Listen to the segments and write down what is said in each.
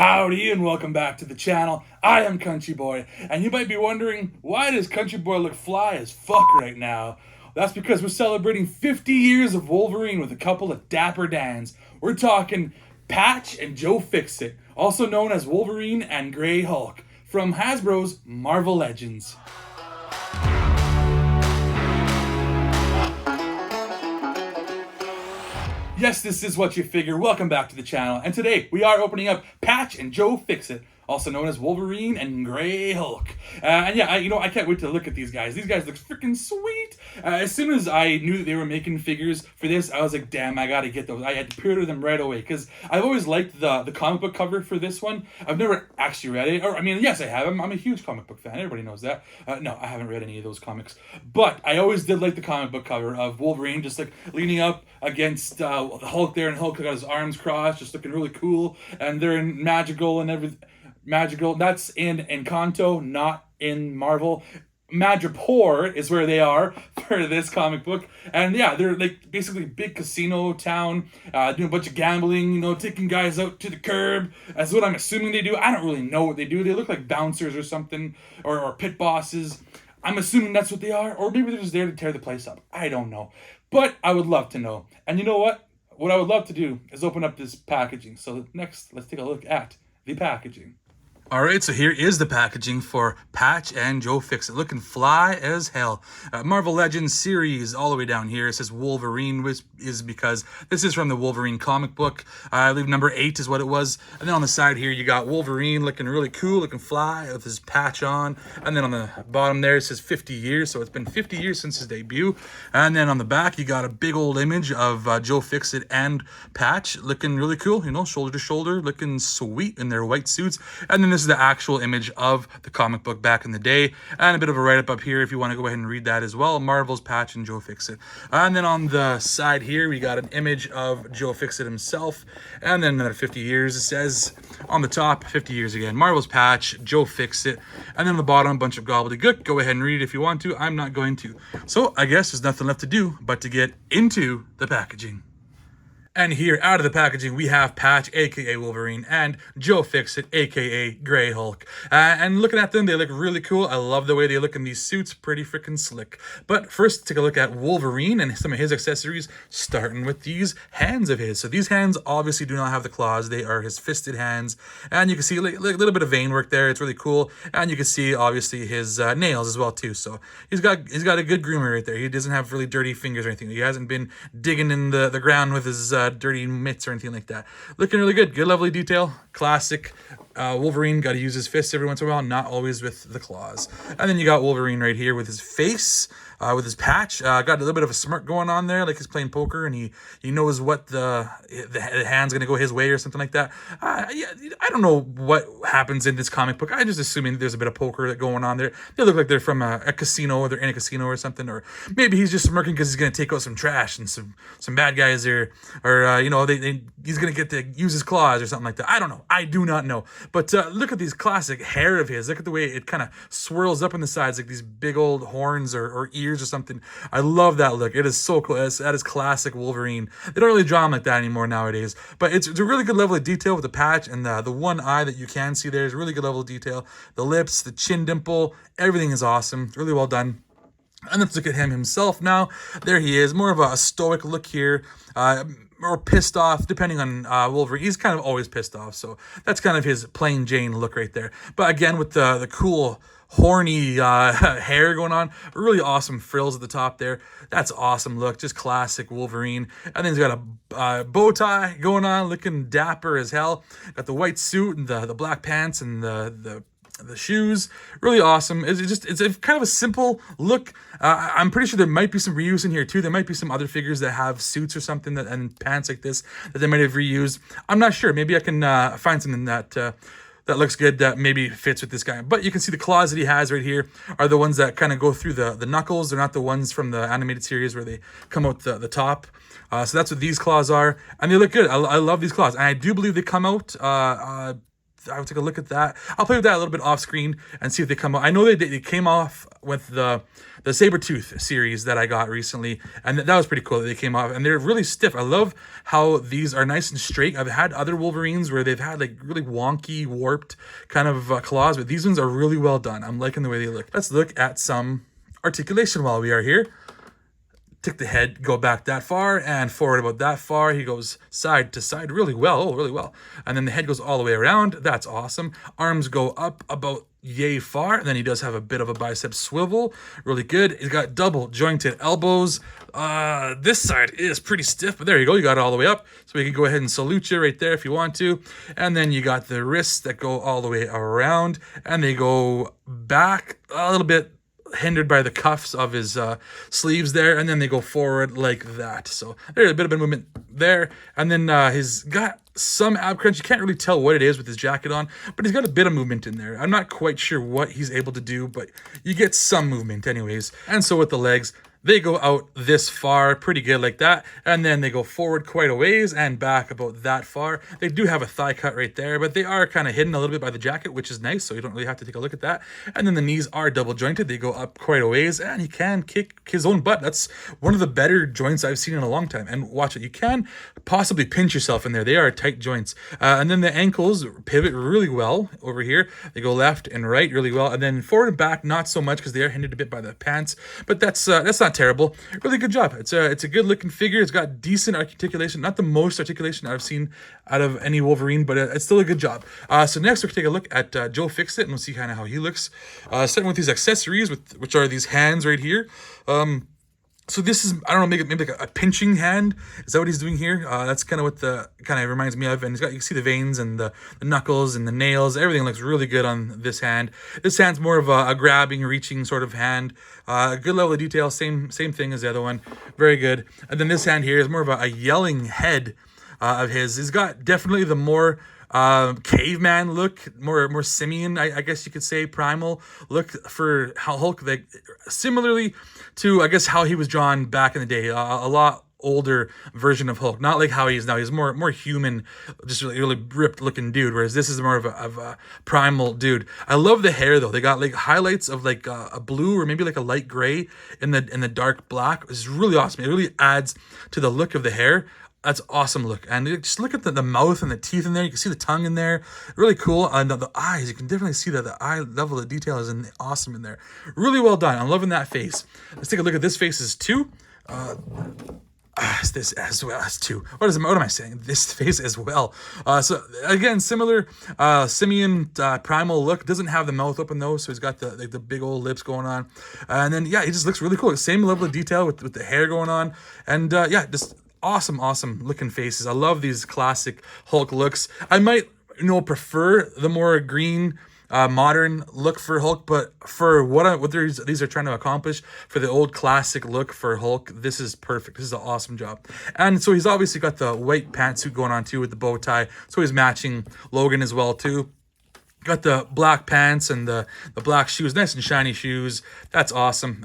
Howdy and welcome back to the channel. I am Country Boy, and you might be wondering, why does Country Boy look fly as fuck right now? That's because we're celebrating 50 years of Wolverine with a couple of dapper Dans. We're talking Patch and Joe Fixit, also known as Wolverine and Hulk, from Hasbro's Marvel Legends. Yes, this is Whatcha Figure. Welcome back to the channel. And today we are opening up Patch and Joe Fixit, also known as Wolverine and Hulk. I can't wait to look at these guys. These guys look freaking sweet. As soon as I knew that they were making figures for this, I was like, damn, I gotta get those. I had to pre-order them right away because I've always liked the comic book cover for this one. I've never actually read it. Yes, I have. I'm a huge comic book fan. Everybody knows that. No, I haven't read any of those comics. But I always did like the comic book cover of Wolverine just like leaning up against the Hulk there, and Hulk got his arms crossed, just looking really cool. And they're in magical and everything. Magical, that's in Encanto, not in Marvel. Madripoor is where they are for this comic book. And yeah, they're like basically big casino town, doing a bunch of gambling, taking guys out to the curb. That's what I'm assuming they do. I don't really know what they do. They look like bouncers or something, or pit bosses. I'm assuming that's what they are. Or maybe they're just there to tear the place up. I don't know. But I would love to know. And you know what? What I would love to do is open up this packaging. So next, let's take a look at the packaging. Alright, so here is the packaging for Patch and Joe Fixit. Looking fly as hell. Marvel Legends series all the way down here. It says Wolverine, which is because this is from the Wolverine comic book. I believe number 8 is what it was. And then on the side here, you got Wolverine looking really cool, looking fly with his patch on. And then on the bottom there, it says 50 years. So it's been 50 years since his debut. And then on the back, you got a big old image of Joe Fixit and Patch looking really cool, shoulder to shoulder, looking sweet in their white suits. And then this is the actual image of the comic book back in the day, and a bit of a write-up up here if you want to go ahead and read that as well. Marvel's Patch and Joe Fixit. And then on the side here, we got an image of Joe Fixit himself, and then another 50 years. It says on the top, 50 years again. Marvel's Patch, Joe Fixit, and then on the bottom, a bunch of gobbledygook. Go ahead and read it if you want to. I'm not going to. So I guess there's nothing left to do but to get into the packaging. And here, out of the packaging, we have Patch, a.k.a. Wolverine, and Joe Fixit, a.k.a. Hulk. And looking at them, they look really cool. I love the way they look in these suits. Pretty freaking slick. But first, take a look at Wolverine and some of his accessories, starting with these hands of his. So these hands obviously do not have the claws. They are his fisted hands. And you can see a little bit of vein work there. It's really cool. And you can see, obviously, his nails as well, too. So he's got a good groomer right there. He doesn't have really dirty fingers or anything. He hasn't been digging in the ground with his dirty mitts or anything like that. Looking really good. Good, lovely detail. Classic. Wolverine got to use his fists every once in a while, not always with the claws. And then you got Wolverine right here with his face, with his patch. Got a little bit of a smirk going on there, like he's playing poker, and he knows what the hand's going to go his way or something like that. I don't know what happens in this comic book. I'm just assuming there's a bit of poker going on there. They look like they're from a casino, or they're in a casino or something, or maybe he's just smirking because he's going to take out some trash and some bad guys there, or he's going to get to use his claws or something like that. I don't know. I do not know. But look at these classic hair of his. Look at the way it kind of swirls up on the sides like these big old horns or ears or something. I love that look. It is so cool. That is classic Wolverine. They don't really draw him like that anymore nowadays. But it's a really good level of detail with the patch, and the one eye that you can see there is really good level of detail. The lips, the chin dimple, everything is awesome. Really well done. And let's look at him himself now. There he is. More of a stoic look here. Or pissed off, depending on Wolverine. He's kind of always pissed off, so that's kind of his plain Jane look right there. But again, with the cool, horny hair going on, really awesome frills at the top there. That's awesome look, just classic Wolverine. And then he's got a bow tie going on, looking dapper as hell. Got the white suit and the black pants and the shoes. Really awesome. It's a kind of a simple look. I'm pretty sure there might be some reuse in here too. There might be some other figures that have suits or something and pants like this that they might have reused. I'm not sure. Maybe I can find something that looks good, that maybe fits with this guy. But you can see the claws that he has right here are the ones that kind of go through the knuckles. They're not the ones from the animated series where they come out the top. So that's what these claws are. And they look good. I love these claws. And I do believe they come out I'll take a look at that. I'll play with that a little bit off screen and see if they come out. I know they came off with the Sabretooth series that I got recently, and that was pretty cool that they came off, and they're really stiff. I love how these are nice and straight. I've had other Wolverines where they've had like really wonky, warped kind of claws, but these ones are really well done. I'm liking the way they look. Let's look at some articulation while we are here. Take the head, go back that far and forward about that far. He goes side to side really well, really well. And then the head goes all the way around. That's awesome. Arms go up about yay far. And then he does have a bit of a bicep swivel. Really good. He's got double jointed elbows. This side is pretty stiff, but there you go. You got it all the way up. So we can go ahead and salute you right there if you want to. And then you got the wrists that go all the way around. And they go back a little bit, hindered by the cuffs of his sleeves there, and then they go forward like that. So there's a bit of a movement there, and then he's got some ab crunch. You can't really tell what it is with his jacket on, but he's got a bit of movement in there. I'm not quite sure what he's able to do, but you get some movement anyways. And so with the legs, they go out this far, pretty good like that, and then they go forward quite a ways and back about that far. They do have a thigh cut right there, but they are kind of hidden a little bit by the jacket, which is nice, so you don't really have to take a look at that. And then the knees are double jointed. They go up quite a ways, and he can kick his own butt. That's one of the better joints I've seen in a long time. And watch it, you can possibly pinch yourself in there. They are tight joints. And then the ankles pivot really well over here. They go left and right really well, and then forward and back not so much because they are hindered a bit by the pants, but that's not terrible. Really good job. It's a good looking figure. It's got decent articulation, not the most articulation I've seen out of any Wolverine, but it's still a good job. So next we'll take a look at Joe Fixit, and we'll see kind of how he looks. Starting with these accessories, which are these hands right here. So this is, I don't know, maybe like a pinching hand. Is that what he's doing here? That's kind of what the kind of reminds me of. And you can see the veins and the knuckles and the nails. Everything looks really good on this hand. This hand's more of a grabbing, reaching sort of hand. Good level of detail. Same thing as the other one. Very good. And then this hand here is more of a yelling head of his. He's got definitely the more caveman look, more simian, I guess you could say, primal look for Hulk. Like, similarly to, I guess, how he was drawn back in the day, a lot older version of Hulk, not like how he is now. He's more human, just really ripped looking dude, whereas this is more of a primal dude. I love the hair though. They got like highlights of like a blue or maybe like a light gray in the dark black. It's really awesome. It really adds to the look of the hair. That's awesome look. And just look at the mouth and the teeth in there. You can see the tongue in there. Really cool. And the eyes, you can definitely see that the eye level of detail is awesome in there. Really well done. I'm loving that face. Let's take a look at this face as two. This as well as two. What am I saying? This face as well. So again, similar simian primal look. Doesn't have the mouth open though, so he's got the big old lips going on. And then yeah, he just looks really cool. Same level of detail with the hair going on. And yeah, just awesome looking faces. I love these classic Hulk looks. I might prefer the more green modern look for Hulk, but for what these are trying to accomplish for the old classic look for Hulk, this is perfect. This is an awesome job. And so he's obviously got the white pantsuit going on too with the bow tie, so he's matching Logan as well too. Got the black pants and the black shoes, nice and shiny shoes. That's awesome.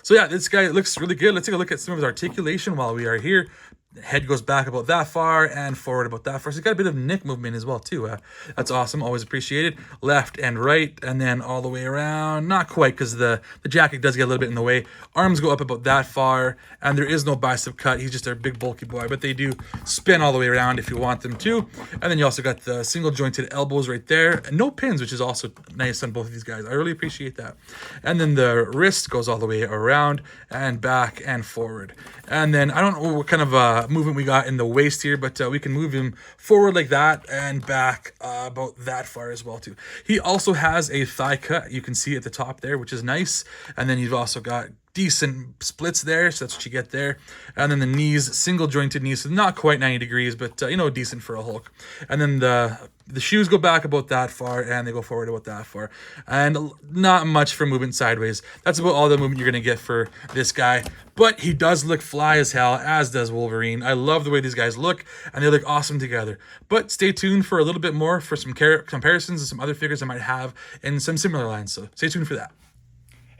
So yeah, this guy looks really good. Let's take a look at some of his articulation while we are here. The head goes back about that far and forward about that far. So he's got a bit of neck movement as well too. That's awesome. Always appreciated. Left and right, and then all the way around. Not quite, because the jacket does get a little bit in the way. Arms go up about that far, and there is no bicep cut. He's just a big bulky boy, but they do spin all the way around if you want them to. And then you also got the single jointed elbows right there, and no pins, which is also nice on both of these guys. I really appreciate that. And then the wrist goes all the way around and back and forward. And then I don't know what kind of movement we got in the waist here, but we can move him forward like that and back about that far as well too. He also has a thigh cut, you can see at the top there, which is nice. And then you've also got decent splits there, so that's what you get there. And then the knees, single jointed knees, so not quite 90 degrees, but decent for a Hulk. And then the shoes go back about that far, and they go forward about that far, and not much for movement sideways. That's about all the movement you're gonna get for this guy, but he does look fly as hell, as does Wolverine. I love the way these guys look, and they look awesome together. But stay tuned for a little bit more for some comparisons and some other figures I might have in some similar lines, so stay tuned for that.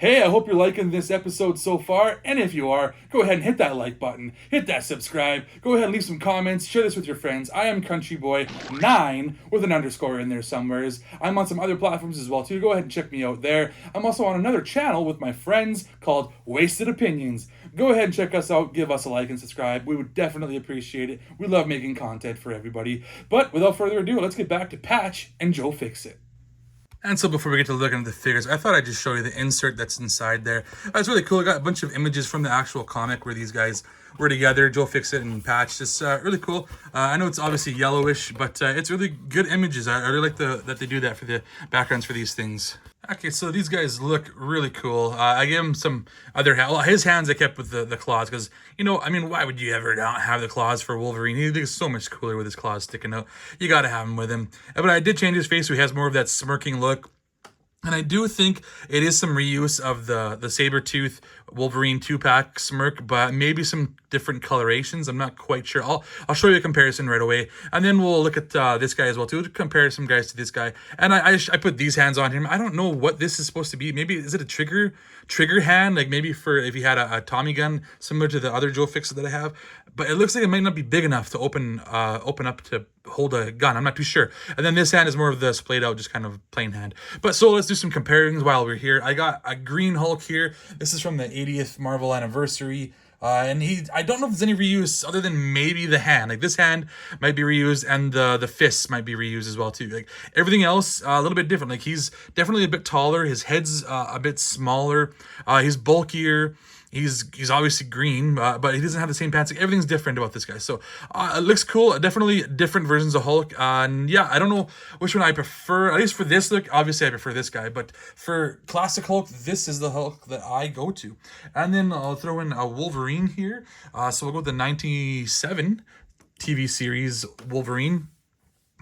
Hey, I hope you're liking this episode so far, and if you are, go ahead and hit that like button, hit that subscribe, go ahead and leave some comments, share this with your friends. I am CountryBoy9 with an underscore in there somewheres. I'm on some other platforms as well too. Go ahead and check me out there. I'm also on another channel with my friends called Wasted Opinions. Go ahead and check us out, give us a like and subscribe. We would definitely appreciate it. We love making content for everybody. But without further ado, let's get back to Patch and Joe Fixit. And so before we get to looking at the figures, I thought I'd just show you the insert that's inside there. It's really cool. I got a bunch of images from the actual comic where these guys were together, Joe Fixit and Patch. It's really cool. I know it's obviously yellowish, but it's really good images. I really like that they do that for the backgrounds for these things. Okay, so these guys look really cool. I gave him some other his hands I kept with the claws because, you know, I mean, why would you ever not have the claws for Wolverine? He looks so much cooler with his claws sticking out. You got to have him with him. But I did change his face so he has more of that smirking look. And I do think it is some reuse of the saber-tooth Wolverine 2-pack smirk, but maybe some different colorations. I'm not quite sure. I'll show you a comparison right away. And then we'll look at this guy as well, too. Compare some guys to this guy. And I put these hands on him. I don't know what this is supposed to be. Maybe, is it a trigger hand? Like maybe for if he had a Tommy gun, similar to the other Joe Fixit that I have. But it looks like it might not be big enough to open up to hold a gun. I'm not too sure. And then this hand is more of the splayed out, just kind of plain hand. But so let's do some comparisons while we're here. I got a green Hulk here. This is from the 80th Marvel anniversary. And I don't know if there's any reuse other than maybe the hand. Like this hand might be reused, and the fists might be reused as well too. Like everything else, a little bit different. Like he's definitely a bit taller. His head's a bit smaller. He's bulkier. He's obviously green, but he doesn't have the same pants. Like, everything's different about this guy. So it looks cool. Definitely different versions of Hulk. And yeah, I don't know which one I prefer. At least for this look, obviously I prefer this guy. But for classic Hulk, this is the Hulk that I go to. And then I'll throw in a Wolverine here. So we'll go with the 97 TV series Wolverine.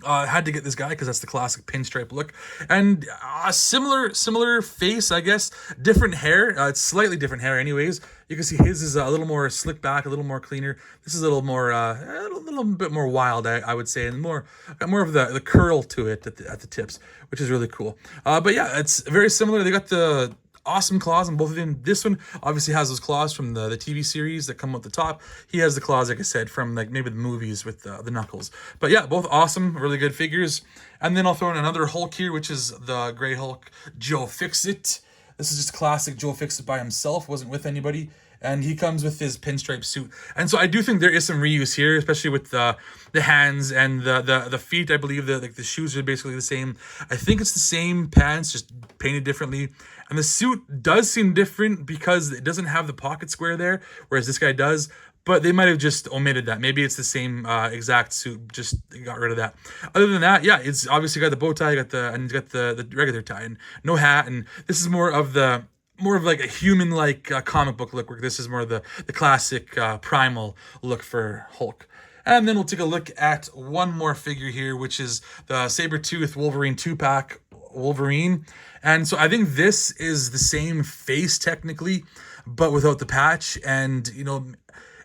Had to get this guy because that's the classic pinstripe look, and similar face, I guess. Different hair. It's slightly different hair, anyways. You can see his is a little more slick back, a little more cleaner. This is a little more, a little bit more wild, I would say, and more of the curl to it at the tips, which is really cool. But yeah, it's very similar. They got the awesome claws on both of them. This one obviously has those claws from the TV series that come up the top. He has the claws, like I said, from like maybe the movies with the knuckles. But yeah, both awesome, really good figures. And then I'll throw in another Hulk here, which is the Gray Hulk, Joe Fixit. This is just classic Joe Fixit by himself, wasn't with anybody. And he comes with his pinstripe suit. And so I do think there is some reuse here, especially with the hands and the feet. I believe that the shoes are basically the same. I think it's the same pants, just painted differently. And the suit does seem different because it doesn't have the pocket square there, whereas this guy does. But they might have just omitted that. Maybe it's the same exact suit, just got rid of that. Other than that, yeah, it's obviously got the bow tie, and you got the regular tie, and no hat. And this is more of like a human-like comic book look, where this is more of the classic primal look for Hulk. And then we'll take a look at one more figure here, which is the saber-tooth Wolverine 2-pack Wolverine. And so I think this is the same face technically, but without the patch, and you know,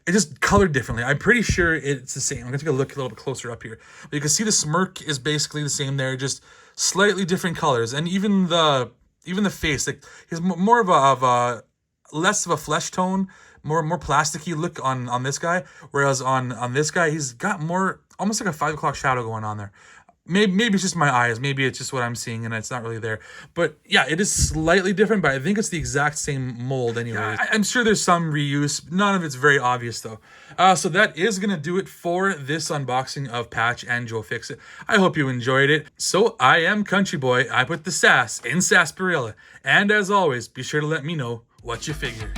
it's just colored differently. I'm pretty sure it's the same. I'm gonna take a look a little bit closer up here. But you can see the smirk is basically the same there, just slightly different colors. And even the face, like he's more of a less of a flesh tone, more plasticky look on this guy, whereas on this guy he's got more almost like a 5 o'clock shadow going on there. Maybe it's just my eyes. Maybe it's just what I'm seeing and it's not really there. But yeah, it is slightly different, but I think it's the exact same mold anyway. Yeah, I'm sure there's some reuse. None of it's very obvious though. So that is going to do it for this unboxing of Patch and Joe Fixit. I hope you enjoyed it. So I am Country Boy. I put the sass in Sarsaparilla. And as always, be sure to let me know what you figure.